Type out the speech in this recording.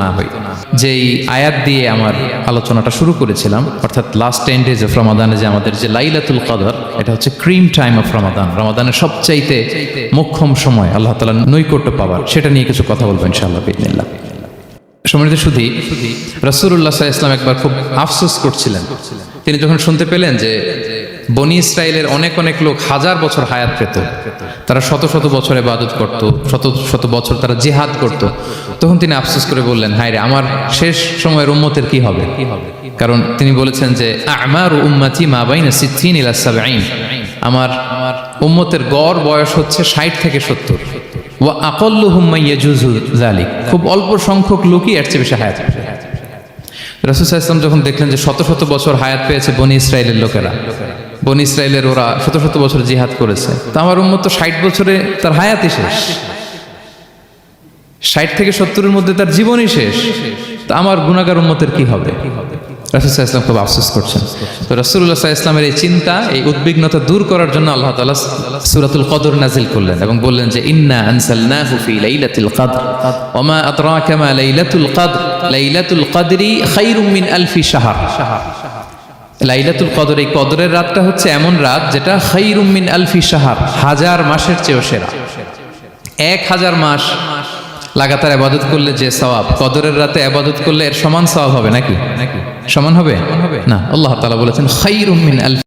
না হই। যেই আয়াত দিয়ে আমার আলোচনাটা শুরু করেছিলাম, অর্থাৎ লাস্ট 10 days অফ রমাদানে যে আমাদের যে লাইলাতুল কদর, এটা হচ্ছে ক্রিম টাইম অফ রমাদান, রমাদানের সবচাইতে মোক্ষম সময় আল্লাহ তাআলার নৈকট্য পাওয়ার, সেটা নিয়ে কিছু কথা বলবো ইনশাআল্লাহ বিইজনিল্লাহ। সম্মানিত সুধী, রাসূলুল্লাহ সাল্লাল্লাহু আলাইহি ওয়াসাল্লাম একবার খুব আফসোস করছিলেন। তিনি যখন শুনতে পেলেন যে বনি ইসরায়েলের অনেক অনেক লোক হাজার বছর হায়াত পেত, তারা শত শত বছর ইবাদত করত, শত শত বছর তারা জিহাদ করত, তখন তিনি আফসোস করে বললেন, হায় রে, আমার শেষ সময়ের উম্মতের কি হবে? কারণ তিনি বলেছেন যে আমারু উম্মতি মা বাইনা 60 ইলা 70, আমার উম্মতের গড় বয়স হচ্ছে 60 থেকে 70। ওয়া আকাল্লুহুম মান ইয়াজুজু যালিক, খুব অল্প সংখ্যক লোকই এর চেয়ে বেশি হায়াত পাবে। রাসূল সাল্লাল্লাহু আলাইহি ওয়াসাল্লাম যখন দেখলেন যে শত শত বছর হায়াত পেয়েছে বনি ইসরায়েলের লোকেরা, বনি ইসরায়েলের ওরা শত শত বছর জিহাদ করেছে, তো আমার উম্মত তো 60 বছরে তার হায়াতই শেষ, 60 থেকে 70-এর মধ্যে তার জীবনই শেষ, তো আমার গুনাহগার উম্মতের কি হবে? রাসূল সাল্লাল্লাহু আলাইহি ওয়াসাল্লাম খুব আফসোস করছেন। তো রাসূলুল্লাহ সাল্লাল্লাহু আলাইহি ওয়াসাল্লামের এই চিন্তা, এই উদ্বিগ্নতা দূর করার জন্য আল্লাহ তাআলা সূরাতুল কদর নাযিল করলেন এবং বললেন যে ইন্না আনসালনাহু ফি লাইলাতিল কদর ওয়া মা আদরাকা মা লাইলাতুল কদর লাইলাতুল কদরি খায়রুম মিন আলফি শাহর। লাইলাতুল কদর, এই কদরের রাতটা হচ্ছে এমন রাত যেটা খায়রুম মিন আলফি শাহর, হাজার মাসের চেয়েও সেরা। 1000 মাস লাগাতার ইবাদত করলে যে সওয়াব, কদরের রাতে ইবাদত করলে এর সমান সওয়াব হবে নাকি? সমান হবে না। আল্লাহ তাআলা বলেছেন খায়রুম মিন আলফি